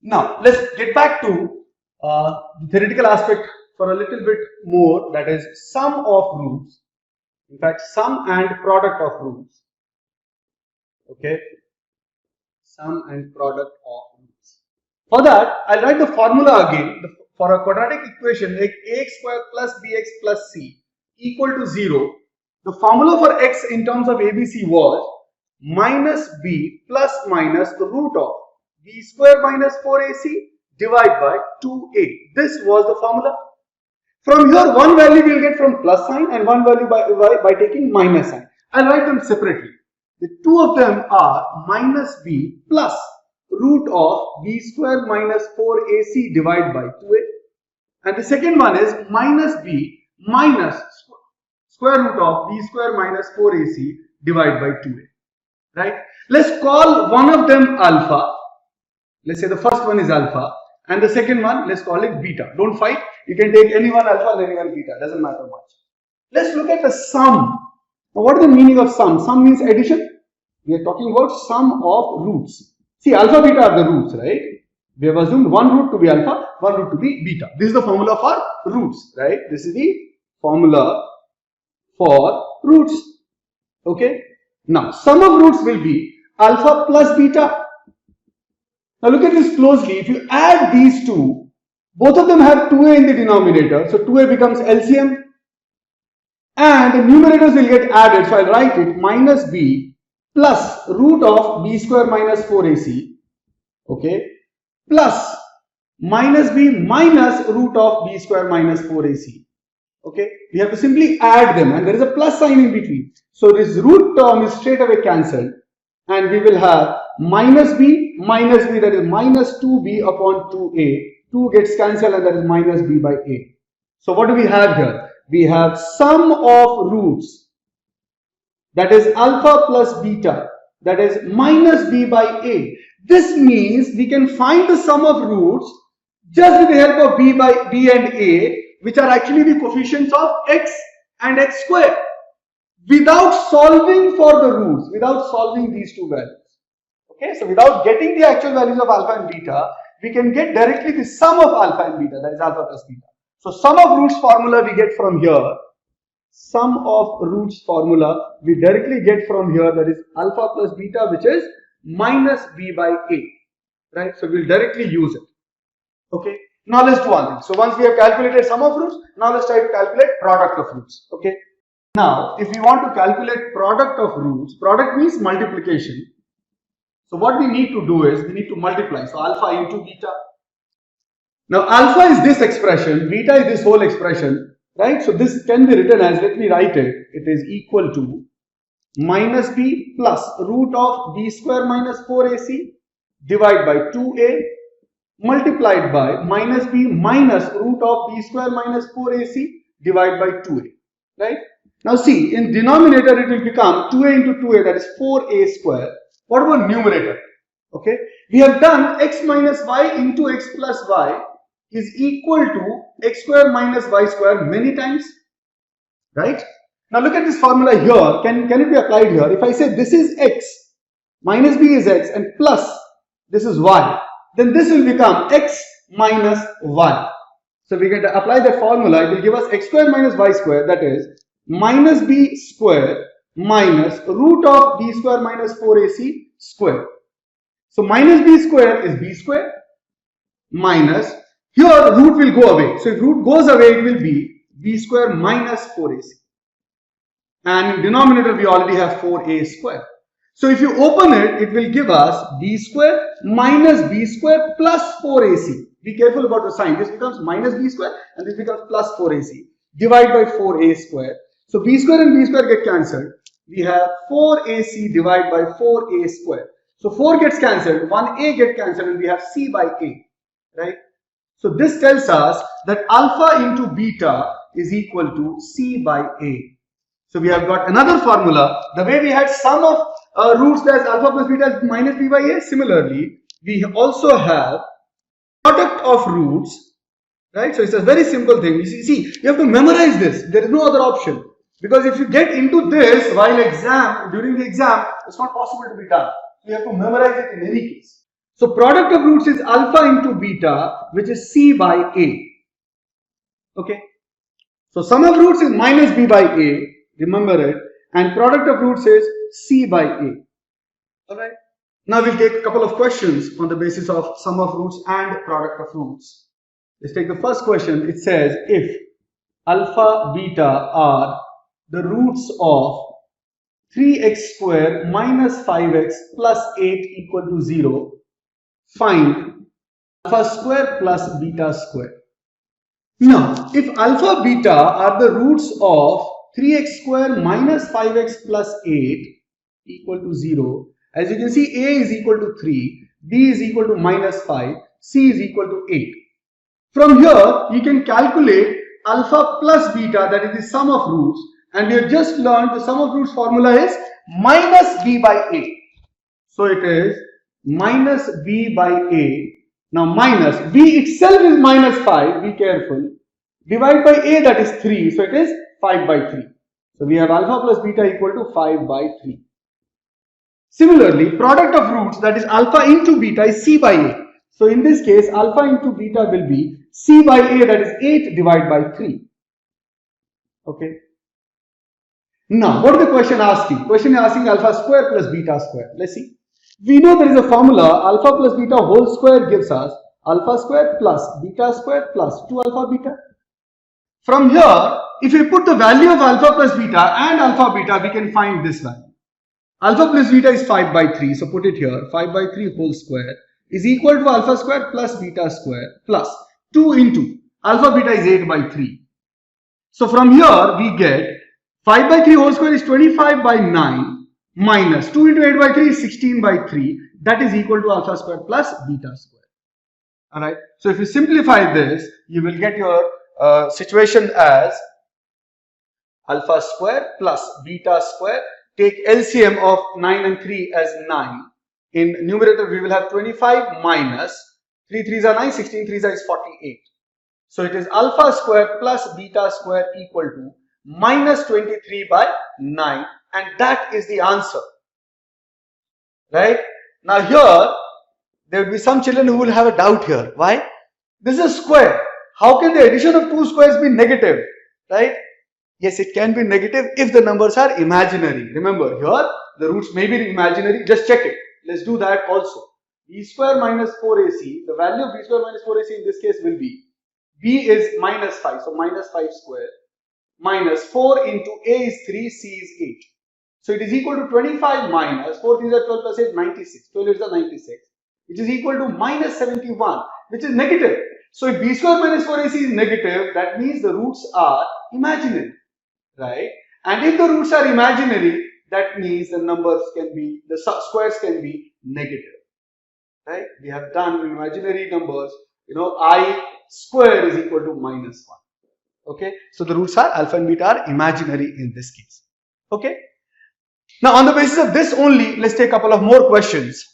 Now let's get back to the theoretical aspect for a little bit more, that is sum of roots. In fact, sum and product of roots. Okay, sum and product of roots. For that, I'll write the formula again. For a quadratic equation like ax square plus bx plus c equal to 0, the formula for x in terms of ABC was minus b plus minus the root of b square minus 4ac divided by 2a. This was the formula. From here, one value we will get from plus sign and one value by taking minus sign. I'll write them separately. The two of them are minus b plus root of b square minus 4ac divided by 2a. And the second one is minus b minus square root of b square minus 4ac divided by 2a. Right? Let's call one of them alpha. Let's say the first one is alpha and the second one, let's call it beta. Don't fight. You can take any one alpha and any one beta. Doesn't matter much. Let's look at the sum. Now, what is the meaning of sum? Sum means addition. We are talking about sum of roots. See, alpha, beta are the roots, right? We have assumed one root to be alpha, one root to be beta. This is the formula for roots, right? This is the formula for roots. Okay. Now, sum of roots will be alpha plus beta. Now, look at this closely. If you add these two, both of them have 2a in the denominator. So, 2a becomes LCM. And the numerators will get added. So, I'll write it minus b plus root of b square minus 4ac, okay, plus minus b minus root of b square minus 4ac, okay. We have to simply add them and there is a plus sign in between. So this root term is straight away cancelled and we will have minus b, that is minus 2b upon 2a. 2 gets cancelled and that is minus b by a. So what do we have here? We have sum of roots, that is alpha plus beta, that is minus b by a. This means we can find the sum of roots just with the help of b and a, which are actually the coefficients of x and x square, without solving for the roots, without solving these two values. Okay, so without getting the actual values of alpha and beta, we can get directly the sum of alpha and beta, that is alpha plus beta. So sum of roots formula we get from here. Sum of roots formula we directly get from here, that is alpha plus beta, which is minus b by a, right? So we'll directly use it. Okay, now let's do one thing. So once we have calculated sum of roots, now let's try to calculate product of roots. Okay, now if we want to calculate product of roots, product means multiplication. So what we need to do is we need to multiply. So alpha into beta. Now alpha is this expression, beta is this whole expression. Right, so this can be written as, let me write it, it is equal to minus b plus root of b square minus 4ac divided by 2a multiplied by minus b minus root of b square minus 4ac divided by 2a, right? Now see, in denominator it will become 2a into 2a, that is 4a square. What about numerator? Okay, we have done x minus y into x plus y is equal to x square minus y square many times, right? Now look at this formula here. Can it be applied here? If I say this is x, minus b is x and plus this is y, then this will become x minus y. So we can apply that formula. It will give us x square minus y square, that is minus b square minus root of b square minus 4ac square. So minus b square is b square minus, here root will go away. So if root goes away, it will be b square minus 4ac. And in denominator, we already have 4a square. So if you open it, it will give us b square minus b square plus 4ac. Be careful about the sign. This becomes minus b square and this becomes plus 4ac. Divide by 4a square. So b square and b square get cancelled. We have 4ac divided by 4a square. So 4 gets cancelled, 1a gets cancelled and we have c by a. Right? So this tells us that alpha into beta is equal to c by a. So we have got another formula. The way we had sum of roots, as alpha plus beta is minus b by a. Similarly, we also have product of roots, right? So it's a very simple thing. You see, you have to memorize this. There is no other option. Because if you get into this while during the exam, it's not possible to be done. You have to memorize it in any case. So product of roots is alpha into beta, which is c by a. Okay. So sum of roots is minus b by a, remember it, and product of roots is c by a. Alright. Now we'll take a couple of questions on the basis of sum of roots and product of roots. Let's take the first question. It says if alpha, beta are the roots of 3x square minus 5x plus 8 equal to 0, find alpha square plus beta square. Now, if alpha, beta are the roots of 3x square minus 5x plus 8 equal to 0, as you can see, a is equal to 3, b is equal to minus 5, c is equal to 8. From here, you can calculate alpha plus beta, that is the sum of roots, and we have just learned the sum of roots formula is minus b by a. So it is minus b by a. Now minus b itself is minus 5, be careful. Divide by a, that is 3, so it is 5 by 3. So we have alpha plus beta equal to 5 by 3. Similarly, product of roots, that is alpha into beta, is c by a. So in this case, alpha into beta will be c by a, that is 8 divided by 3. Okay. Now, what is the question asking? Question is asking alpha square plus beta square. Let's see. We know there is a formula, alpha plus beta whole square gives us alpha square plus beta square plus 2 alpha beta. From here, if we put the value of alpha plus beta and alpha beta, we can find this value. Alpha plus beta is 5 by 3, so put it here, 5 by 3 whole square is equal to alpha square plus beta square plus 2 into alpha beta is 8 by 3. So from here we get 5 by 3 whole square is 25 by 9 minus 2 into 8 by 3 is 16 by 3, that is equal to alpha square plus beta square. Alright, so if you simplify this, you will get your situation as alpha square plus beta square. Take LCM of 9 and 3 as 9. In numerator, we will have 25 minus 3 3s are 9, 16 3s is 48. So it is alpha square plus beta square equal to minus 23 by 9, and that is the answer. Right? Now here, there will be some children who will have a doubt here. Why? This is a square. How can the addition of two squares be negative? Right? Yes, it can be negative if the numbers are imaginary. Remember, here the roots may be imaginary. Just check it. Let's do that also. B square minus 4ac, the value of b square minus 4ac in this case will be, b is minus 5, so minus 5 square, minus 4 into a is 3, c is 8. So it is equal to 25 minus 4 3s are 12 plus 8, 96. 12 is the 96, which is equal to minus 71, which is negative. So if b square minus 4ac is negative, that means the roots are imaginary. Right? And if the roots are imaginary, that means the numbers can be, the squares can be negative. Right? We have done imaginary numbers, I square is equal to minus 1. Okay? So the roots are alpha and beta are imaginary in this case. Okay? Now on the basis of this only, let's take a couple of more questions.